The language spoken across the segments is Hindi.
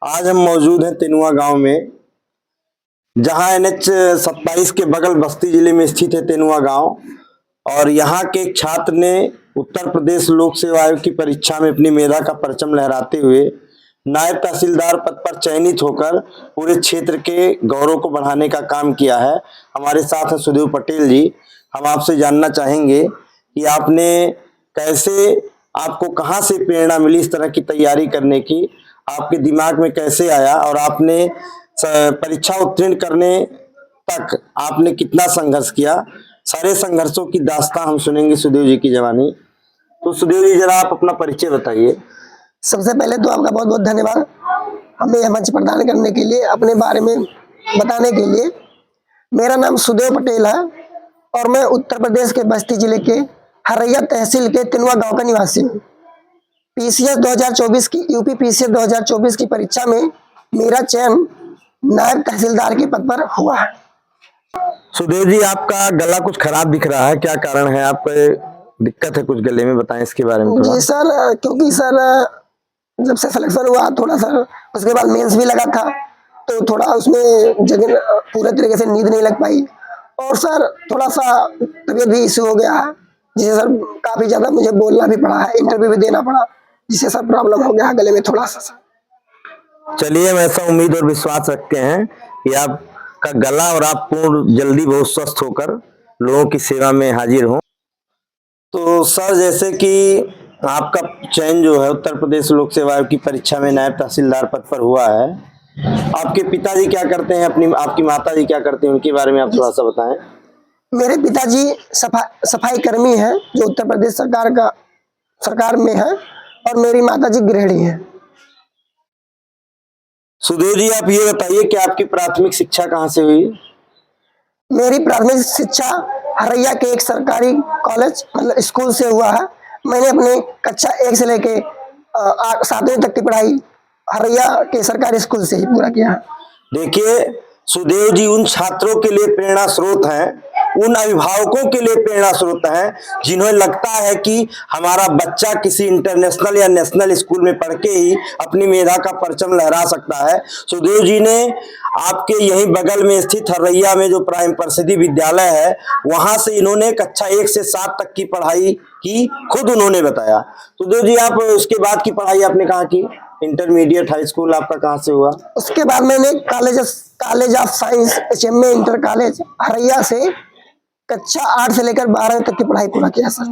आज हम मौजूद हैं तेनुआ गांव में, जहां NH 27 के बगल बस्ती जिले में स्थित है तेनुआ गांव। और यहाँ के एक छात्र ने उत्तर प्रदेश लोक सेवा आयोग की परीक्षा में अपनी मेधा का परचम लहराते हुए नायब तहसीलदार पद पर चयनित होकर पूरे क्षेत्र के गौरव को बढ़ाने का काम किया है। हमारे साथ है सुदेव पटेल जी। हम आपसे जानना चाहेंगे कि आपने कैसे, आपको कहाँ से प्रेरणा मिली इस तरह की तैयारी करने की, आपके दिमाग में कैसे आया और आपने परीक्षा उत्तीर्ण करने तक आपने कितना संघर्ष किया। सारे संघर्षों की दास्तां हम सुनेंगे सुदेव जी की जवानी। तो सुदेव जी, जरा आप अपना परिचय बताइए। सबसे पहले तो आपका बहुत बहुत धन्यवाद हमें यह मंच प्रदान करने के लिए, अपने बारे में बताने के लिए। मेरा नाम सुदेव पटेल है और मैं उत्तर प्रदेश के बस्ती जिले के हरैया तहसील के तेनुआ गांव का निवासी हूँ। PCS 2024 की यूपी PCS 2024 की परीक्षा में मेरा चयन नायब तहसीलदार के पद पर हुआ है। सुदेव जी, आपका गला कुछ खराब दिख रहा है, क्या कारण है? आपको दिक्कत है कुछ गले में, बताएं इसके बारे में थोड़ा। जी सर, क्योंकि सर जब से सिलेक्शन हुआ थोड़ा सर, उसके बाद मेंस भी लगा था, तो थोड़ा उसमें जगह पूरे तरीके से नींद नहीं लग पाई। और सर थोड़ा सा तबीयत भी इशू हो गया है, जिससे सर काफी ज्यादा मुझे बोलना भी पड़ा है, इंटरव्यू भी देना पड़ा, जिससे सर प्रॉब्लम हो गया है गले में थोड़ा सा। चलिए, हम ऐसा उम्मीद और विश्वास रखते हैं कि आपका गला और आप पूर्ण जल्दी बहुत स्वस्थ होकर लोगों की सेवा में हाजिर हों। तो सर, जैसे कि आपका चयन जो है उत्तर प्रदेश लोक सेवा आयोग की परीक्षा में नायब तहसीलदार पद पर हुआ है, आपके पिताजी क्या करते हैं, आपकी माता जी क्या करते हैं, उनके बारे में आप थोड़ा सा बताएं। मेरे पिताजी सफाई कर्मी हैं, जो उत्तर प्रदेश सरकार में है, और मेरी माताजी गृहिणी है। सुदेव जी, आप ये बताइए कि आपकी प्राथमिक शिक्षा कहाँ से हुई? मेरी प्राथमिक शिक्षा हरैया के एक सरकारी कॉलेज मतलब स्कूल से हुआ है। मैंने अपने कक्षा 1 से लेके 7वीं तक की पढ़ाई हरैया के सरकारी स्कूल से ही पूरा किया है। देखिए, सुदेव जी उन छात्रों के लिए प्रेरणा स्रोत हैं, उन अभिभावकों के लिए प्रेरणा स्रोत हैं, जिन्हें लगता है कि हमारा बच्चा किसी इंटरनेशनल या नेशनल स्कूल में पढ़ के ही अपनी मेधा का परचम लहरा सकता है। सुदेव जी ने आपके यहीं बगल में स्थित हरैया में जो प्राइम परिषदीय विद्यालय है, वहां से इन्होंने कक्षा 1 से 7 तक की पढ़ाई की, खुद उन्होंने बताया। सुदेव जी, आप उसके बाद की पढ़ाई आपने कहाँ की? इंटरमीडिएट हाई स्कूल आपका कहाँ से हुआ? उसके बाद मैंने college of science HMA inter college Haraiya से कक्षा 8 से लेकर 12वीं तक की पढ़ाई पूरा किया सर।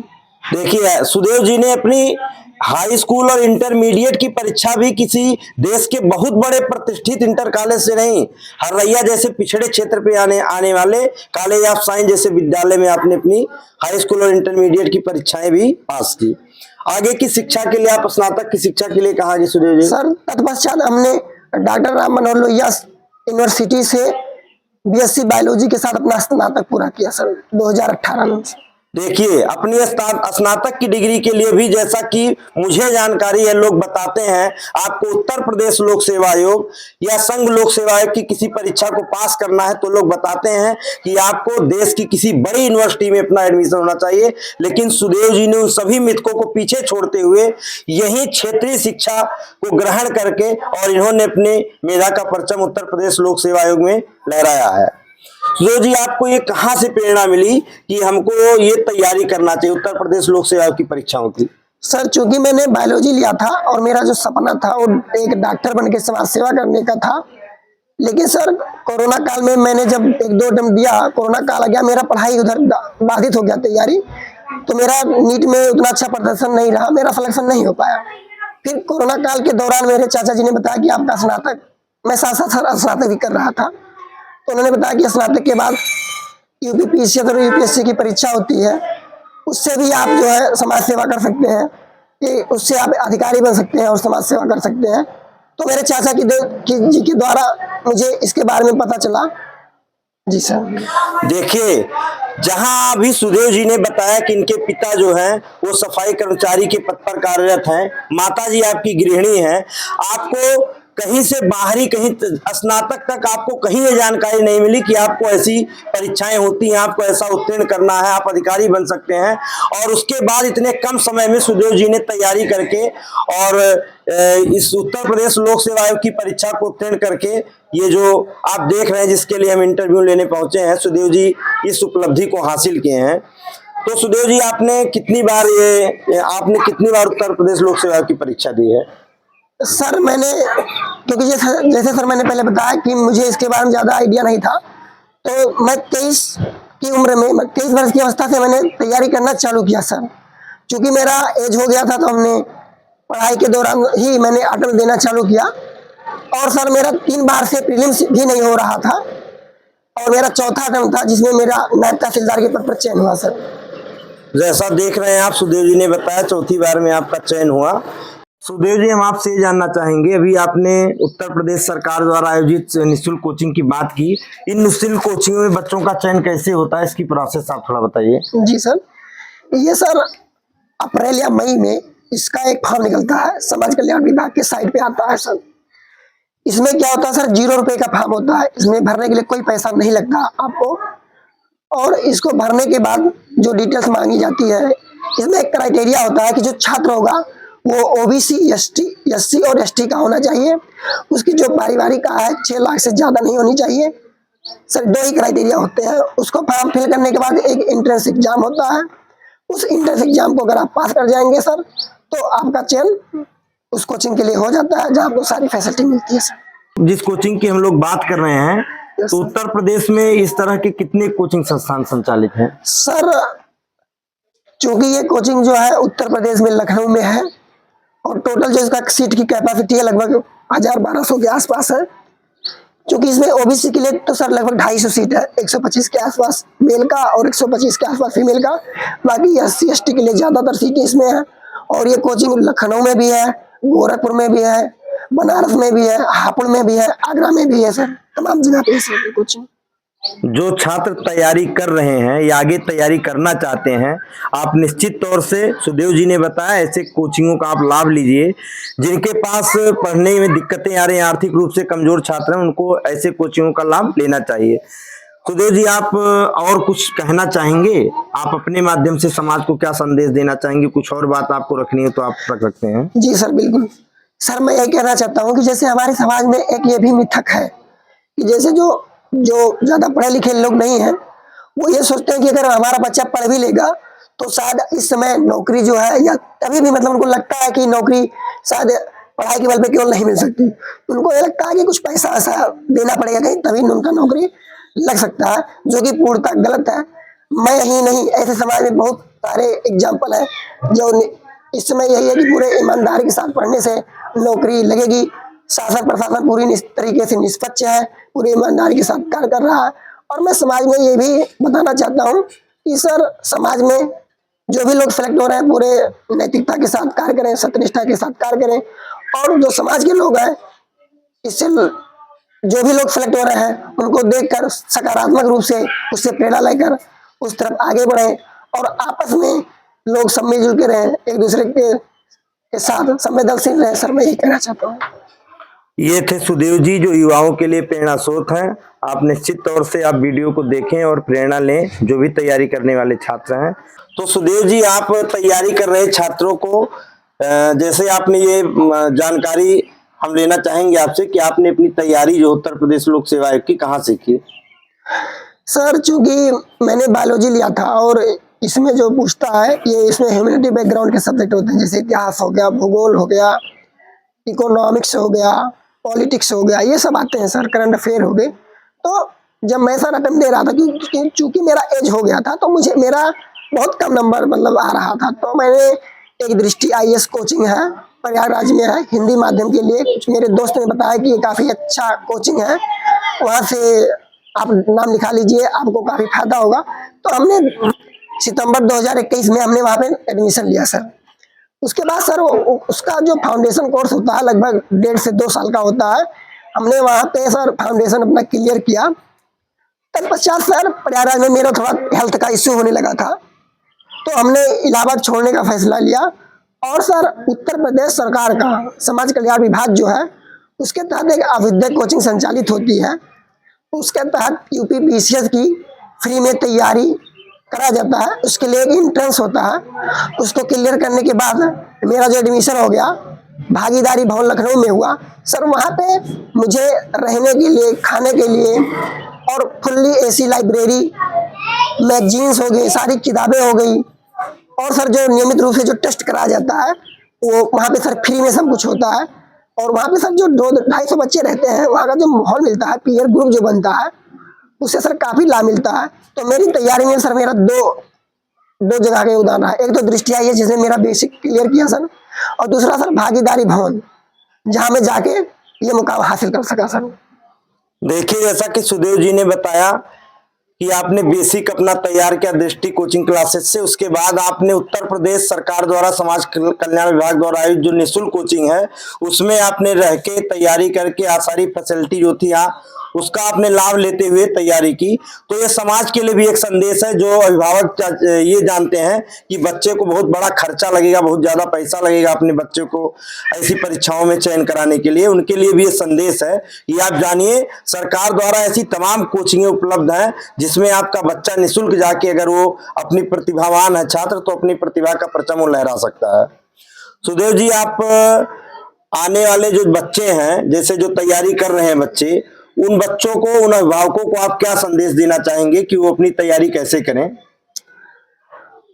देखिए, सुदेव जी ने अपनी हाई स्कूल और इंटरमीडिएट की परीक्षा भी किसी देश के बहुत बड़े प्रतिष्ठित इंटर कॉलेज से नहीं, हरैया जैसे पिछड़े क्षेत्र पे आने वाले कॉलेज ऑफ साइंस जैसे विद्यालय में आपने अपनी हाई स्कूल और इंटरमीडिएट की परीक्षाएं भी पास की। आगे की शिक्षा के लिए आप स्नातक की शिक्षा के लिए कहाँ गए सुदेव जी? सर तत्पश्चात हमने डॉक्टर राम मनोहर लोहिया यूनिवर्सिटी से BSc बायोलॉजी के साथ अपना स्नातक पूरा किया सर 2018 में। देखिए, अपनी स्नातक की डिग्री के लिए भी, जैसा कि मुझे जानकारी है, लोग बताते हैं आपको उत्तर प्रदेश लोक सेवा आयोग या संघ लोक सेवा आयोग की किसी परीक्षा को पास करना है तो लोग बताते हैं कि आपको देश की किसी बड़ी यूनिवर्सिटी में अपना एडमिशन होना चाहिए। लेकिन सुदेव जी ने उन सभी मिथकों को पीछे छोड़ते हुए यही क्षेत्रीय शिक्षा को ग्रहण करके और इन्होंने अपने मेधा का परचम उत्तर प्रदेश लोक सेवा आयोग में लहराया है। सुदेव जी, आपको ये कहाँ से प्रेरणा मिली कि हमको ये तैयारी करना चाहिए उत्तर प्रदेश लोक सेवा आयोग की परीक्षाओं की? सर चूंकि मैंने बायोलॉजी लिया था और मेरा जो सपना था वो एक डॉक्टर बन के समाज सेवा करने का था। लेकिन सर कोरोना काल में मैंने जब 1-2 अटेम्प्ट दिया, कोरोना काल आ गया, मेरा पढ़ाई उधर बाधित हो गया तैयारी, तो मेरा नीट में उतना अच्छा प्रदर्शन नहीं रहा, मेरा सिलेक्शन नहीं हो पाया। फिर कोरोना काल के दौरान मेरे चाचा जी ने बताया कि आपका स्नातक, मैं साथ साथ स्नातक भी कर रहा था, तो उन्होंने बताया कि स्नातक के बाद यूपी PCS और UPSC की परीक्षा होती है, उससे भी आप जो है समाज सेवा कर सकते हैं, कि उससे आप अधिकारी बन सकते हैं और समाज सेवा कर सकते हैं। तो मेरे चाचा जी के द्वारा मुझे इसके बारे में पता चला। जी सर। देखिए, जहां अभी सुदेव जी ने बताया कि इनके पिता जो हैं वो सफाई कर्मचारी के पद पर कार्यरत हैं, माता जी आपकी गृहिणी हैं, आपको कहीं से बाहरी, कहीं स्नातक तक आपको कहीं ये जानकारी नहीं मिली कि आपको ऐसी परीक्षाएं होती हैं, आपको ऐसा उत्तीर्ण करना है, आप अधिकारी बन सकते हैं। और उसके बाद इतने कम समय में सुदेव जी ने तैयारी करके और इस उत्तर प्रदेश लोक सेवा आयोग की परीक्षा को उत्तीर्ण करके ये जो आप देख रहे हैं, जिसके लिए हम इंटरव्यू लेने पहुंचे हैं, सुदेव जी इस उपलब्धि को हासिल किए हैं। तो सुदेव जी, आपने कितनी बार उत्तर प्रदेश लोक सेवा आयोग की परीक्षा दी है? सर मैंने, क्योंकि जैसे जैसे सर मैंने पहले बताया कि मुझे इसके बारे में ज़्यादा आइडिया नहीं था, तो मैं 23 की उम्र में, 23 वर्ष की अवस्था से मैंने तैयारी करना चालू किया सर। चूँकि मेरा एज हो गया था तो हमने पढ़ाई के दौरान ही मैंने अटेम्प्ट देना चालू किया। और सर मेरा 3 बार से प्रीलिम्स भी नहीं हो रहा था और मेरा चौथा अटेम्प्ट था जिसमें मेरा नायब तहसीलदार के पद पर चयन हुआ सर। जैसा देख रहे हैं आप, सुदेव जी ने बताया चौथी बार में आपका चयन हुआ। सुदेव जी, हम आपसे ये जानना चाहेंगे, अभी आपने उत्तर प्रदेश सरकार द्वारा आयोजित निःशुल्क कोचिंग की बात की। इन निःशुल्क कोचिंगों में बच्चों का चयन कैसे होता है, इसकी प्रोसेस आप थोड़ा बताइए। जी सर, ये सर अप्रैल या मई में इसका एक फॉर्म निकलता है, समाज कल्याण विभाग के साइट पे आता है सर। इसमें क्या होता है सर, 0 रुपए का फॉर्म होता है, इसमें भरने के लिए कोई पैसा नहीं लगता आपको। और इसको भरने के बाद जो डिटेल्स मांगी जाती है, इसमें एक क्राइटेरिया होता है कि जो छात्र होगा वो ओबीसी, एससी और एसटी का होना चाहिए। उसकी जो पारिवारिक आय है 6 लाख से ज्यादा नहीं होनी चाहिए। सर 2 ही क्राइटेरिया होते हैं। उसको फॉर्म फिल करने के बाद एक एंट्रेंस एग्जाम होता है। उस एंट्रेंस एग्जाम को अगर आप पास कर जाएंगे सर, तो आपका चयन उस कोचिंग के लिए हो जाता है, जहाँ आपको सारी फैसिलिटी मिलती है सर। जिस कोचिंग की हम लोग बात कर रहे हैं, तो उत्तर प्रदेश में इस तरह के कितने कोचिंग संस्थान संचालित हैं? सर चूंकि ये कोचिंग जो है उत्तर प्रदेश में लखनऊ में है और टोटल जो इसका सीट की कैपेसिटी है लगभग 1000-1200 के आसपास है। क्योंकि इसमें ओबीसी के लिए तो सर लगभग 250 सीट है, 125 के आसपास मेल का और 125 के आसपास फीमेल का। बाकी एससी एसटी के लिए ज्यादातर सीटें इसमें है। और ये कोचिंग लखनऊ में भी है, गोरखपुर में भी है, बनारस में भी है, हापुड़ में भी है, आगरा में भी है सर। तमाम जगह पे है कोचिंग। जो छात्र तैयारी कर रहे हैं या आगे तैयारी करना चाहते हैं, आप निश्चित तौर से, सुदेव जी ने बताया, ऐसे कोचिंगों का आप लाभ लीजिए। जिनके पास पढ़ने में दिक्कतें आ रही हैं, आर्थिक रूप से कमजोर छात्र हैं, उनको ऐसे कोचिंगों का लाभ लेना चाहिए। सुदेव जी, आप और कुछ कहना चाहेंगे? आप अपने माध्यम से समाज को क्या संदेश देना चाहेंगे? कुछ और बात आपको रखनी है तो आप रख सकते हैं। जी सर, बिल्कुल सर, मैं ये कहना चाहता हूँ कि जैसे हमारे समाज में एक ये भी मिथक है कि जैसे जो ज्यादा पढ़े लिखे लोग नहीं है, वो ये सोचते हैं कि अगर हमारा बच्चा पढ़ भी लेगा तो शायद इस समय नौकरी जो है, या कभी भी मतलब उनको लगता है कि नौकरी शायद पढ़ाई के बल पे केवल नहीं मिल सकती। उनको ये लगता है कि कुछ पैसा ऐसा देना पड़ेगा कहीं, तभी उनका नौकरी लग सकता है, जो कि पूर्णतः गलत है। मैं ही नहीं, ऐसे समाज में बहुत सारे एग्जाम्पल है जो इस समय यही है कि पूरे ईमानदारी के साथ पढ़ने से नौकरी लगेगी। शासन प्रशासन पूरी तरीके से निष्पक्ष है, पूरी ईमानदारी के साथ कार्य कर रहा है। और मैं समाज में ये भी बताना चाहता हूँ कि सर समाज में जो भी लोग सेलेक्ट हो रहे हैं पूरे नैतिकता के साथ कार्य करें, सत्यनिष्ठा के साथ कार्य करें। और जो समाज के लोग हैं, इससे जो भी लोग सेलेक्ट हो रहे हैं उनको देखकर सकारात्मक रूप से उससे प्रेरणा लेकर उस तरफ आगे बढ़े और आपस में लोग सब मिलजुल के रहें, एक दूसरे के साथ संवेदनशील रहे। सर मैं यही कहना चाहता हूँ। ये थे सुदेव जी, जो युवाओं के लिए प्रेरणा स्रोत हैं। आप निश्चित तौर से आप वीडियो को देखें और प्रेरणा लें, जो भी तैयारी करने वाले छात्र हैं। तो सुदेव जी, आप तैयारी कर रहे छात्रों को जैसे आपने ये जानकारी हम लेना चाहेंगे आपसे कि आपने अपनी तैयारी जो उत्तर प्रदेश लोक सेवा आयोग की कहाँ से की? सर चूंकि मैंने बायोलॉजी लिया था और इसमें जो पूछता है ये इसमें ह्यूमैनिटी बैकग्राउंड के सब्जेक्ट होते हैं, जैसे इतिहास हो गया, भूगोल हो गया, इकोनॉमिक्स हो गया, पॉलिटिक्स हो गया, ये सब आते हैं सर, करंट अफेयर हो गए। तो जब मैं सर अटेम्प्ट दे रहा था कि चूंकि मेरा एज हो गया था तो मुझे मेरा बहुत कम नंबर मतलब आ रहा था, तो मैंने एक दृष्टि IAS कोचिंग है प्रयागराज में है हिंदी माध्यम के लिए, कुछ मेरे दोस्त ने बताया कि ये काफ़ी अच्छा कोचिंग है, वहाँ से आप नाम लिखा लीजिए, आपको काफ़ी फायदा होगा। तो हमने सितंबर 2021 में हमने वहाँ पे एडमिशन लिया सर। उसके बाद सर उसका जो फाउंडेशन कोर्स होता है लगभग 1.5 से 2 साल का होता है। हमने वहाँ पे सर फाउंडेशन अपना क्लियर किया। तत्पश्चात सर प्रयागराज में मेरा थोड़ा हेल्थ का इश्यू होने लगा था, तो हमने इलाहाबाद छोड़ने का फैसला लिया। और सर उत्तर प्रदेश सरकार का समाज कल्याण विभाग जो है उसके तहत एक अविद्या कोचिंग संचालित होती है। उसके तहत यूपीपीसीएस की फ्री में तैयारी करा जाता है। उसके लिए एक एंट्रेंस होता है। उसको क्लियर करने के बाद मेरा जो एडमिशन हो गया भागीदारी भवन लखनऊ में हुआ। सर वहाँ पे मुझे रहने के लिए, खाने के लिए और फुल्ली एसी लाइब्रेरी, मैगजीन्स हो गई, सारी किताबें हो गई, और सर जो नियमित रूप से जो टेस्ट कराया जाता है वो वहाँ पे सर फ्री में सब कुछ होता है। और वहाँ पे सर जो 200-250 बच्चे रहते हैं, वहाँ का जो माहौल मिलता है, पीयर ग्रुप जो बनता है, उससे सर काफी लाभ मिलता है। तो मेरी तैयारी में सर मेरा दो जगह का योगदान रहा। एक तो दृष्टि आई है जिसने मेरा बेसिक क्लियर किया सर, और दूसरा सर भागीदारी भवन, जहां में जाके ये मुकाम हासिल कर सका सर। देखिए, जैसा कि सुदेव जी ने बताया कि आपने बेसिक अपना तैयार किया दृष्टि कोचिंग क्लासेस से, उसके बाद आपने उत्तर प्रदेश सरकार द्वारा समाज कल्याण विभाग द्वारा आयोजित जो निःशुल्क कोचिंग है उसमें आपने रह के तैयारी करके सारी फैसिलिटी जो थी उसका आपने लाभ लेते हुए तैयारी की। तो ये समाज के लिए भी एक संदेश है। जो अभिभावक ये जानते हैं कि बच्चे को बहुत बड़ा खर्चा लगेगा, बहुत ज्यादा पैसा लगेगा अपने बच्चे को ऐसी परीक्षाओं में चयन कराने के लिए, उनके लिए भी ये संदेश है कि आप जानिए सरकार द्वारा ऐसी तमाम कोचिंगें उपलब्ध हैं जिसमें आपका बच्चा निःशुल्क जाके अगर वो अपनी प्रतिभावान है छात्र तो अपनी प्रतिभा का परचम वो लहरा सकता है। सुदेव जी, आप आने वाले जो बच्चे हैं, जैसे जो तैयारी कर रहे हैं बच्चे, उन बच्चों को, उन अभिभावकों को आप क्या संदेश देना चाहेंगे कि वो अपनी तैयारी कैसे करें?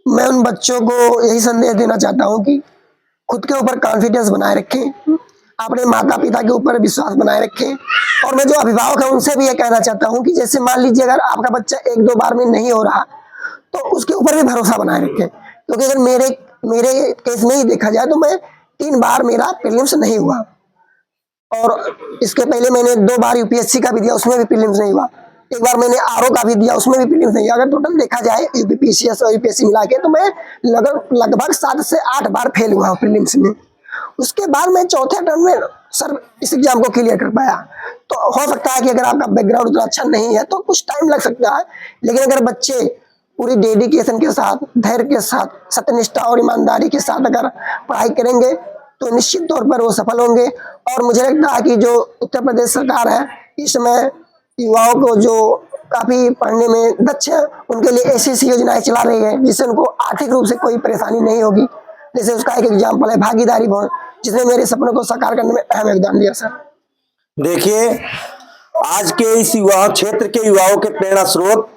मैं उन बच्चों को यही संदेश देना चाहता हूँ कि खुद के ऊपर कॉन्फिडेंस बनाए रखें, अपने माता पिता के ऊपर विश्वास बनाए रखें। और मैं जो अभिभावक है उनसे भी ये कहना चाहता हूँ कि जैसे मान लीजिए अगर आपका बच्चा 1-2 बार में नहीं हो रहा तो उसके ऊपर भी भरोसा बनाए रखें। क्योंकि अगर मेरे केस में ही देखा जाए तो मैं 3 बार मेरा प्रीलिम्स नहीं हुआ, और इसके पहले मैंने 2 बार यूपीएससी का भी दिया, उसमें भी प्रीलिम्स नहीं हुआ। एक बार मैंने आरओ का भी दिया, उसमें भी प्रीलिम्स नहीं हुआ। अगर टोटल देखा जाए यूपीपीसीएस और यूपीएससी मिला के तो मैं लगभग 7 से 8 बार फेल हुआ प्रीलिम्स में। उसके बाद मैं चौथे टर्म में सर इस एग्जाम को क्लियर कर पाया। तो हो सकता है कि अगर आपका बैकग्राउंड उतना अच्छा नहीं है तो कुछ टाइम लग सकता है, लेकिन अगर बच्चे पूरी डेडिकेशन के साथ, धैर्य के साथ, सत्यनिष्ठा और ईमानदारी के साथ अगर पढ़ाई करेंगे तो निश्चित तौर पर वो सफल होंगे। और मुझे लगता है कि जो उत्तर प्रदेश सरकार है इस समय युवाओं को जो काफी पढ़ने में दक्ष है उनके लिए ऐसी योजनाएं चला रही है जिससे उनको आर्थिक रूप से कोई परेशानी नहीं होगी। जैसे उसका एक एग्जाम्पल है भागीदारी भवन, जिसने मेरे सपनों को साकार करने में अहम योगदान दिया सर। देखिए, आज के इस युवा क्षेत्र के युवाओं के प्रेरणा स्रोत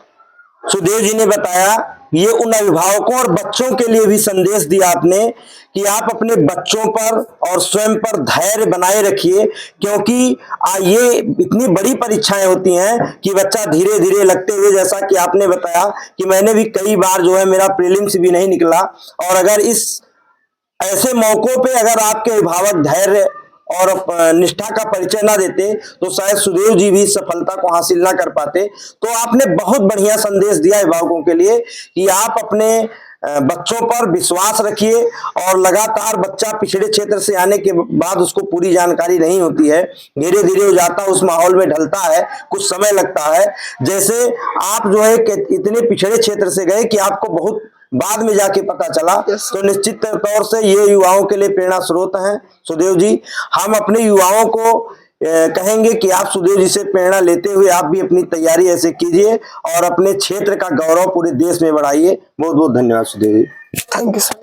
सुदेव जी ने बताया, ये उन अभिभावकों और बच्चों के लिए भी संदेश दिया आपने कि आप अपने बच्चों पर और स्वयं पर धैर्य बनाए रखिए, क्योंकि ये इतनी बड़ी परीक्षाएं होती हैं कि बच्चा धीरे धीरे लगते हुए, जैसा कि आपने बताया कि मैंने भी कई बार जो है मेरा प्रीलिम्स भी नहीं निकला, और अगर इस ऐसे मौकों पे अगर आपके अभिभावक धैर्य और निष्ठा का परिचय ना देते तो शायद सुदेव जी भी सफलता को हासिल ना कर पाते। तो आपने बहुत बढ़िया संदेश दिया अभिभावकों के लिए कि आप अपने बच्चों पर विश्वास रखिए, और लगातार बच्चा पिछड़े क्षेत्र से आने के बाद उसको पूरी जानकारी नहीं होती है, धीरे धीरे हो जाता है, उस माहौल में ढलता है, कुछ समय लगता है। जैसे आप जो है इतने पिछड़े क्षेत्र से गए कि आपको बहुत बाद में जाके पता चला, तो निश्चित तौर से ये युवाओं के लिए प्रेरणा स्रोत हैं सुदेव जी। हम अपने युवाओं को कहेंगे कि आप सुदेव जी से प्रेरणा लेते हुए आप भी अपनी तैयारी ऐसे कीजिए और अपने क्षेत्र का गौरव पूरे देश में बढ़ाइए। बहुत बहुत धन्यवाद Sudev ji. Thank you sir.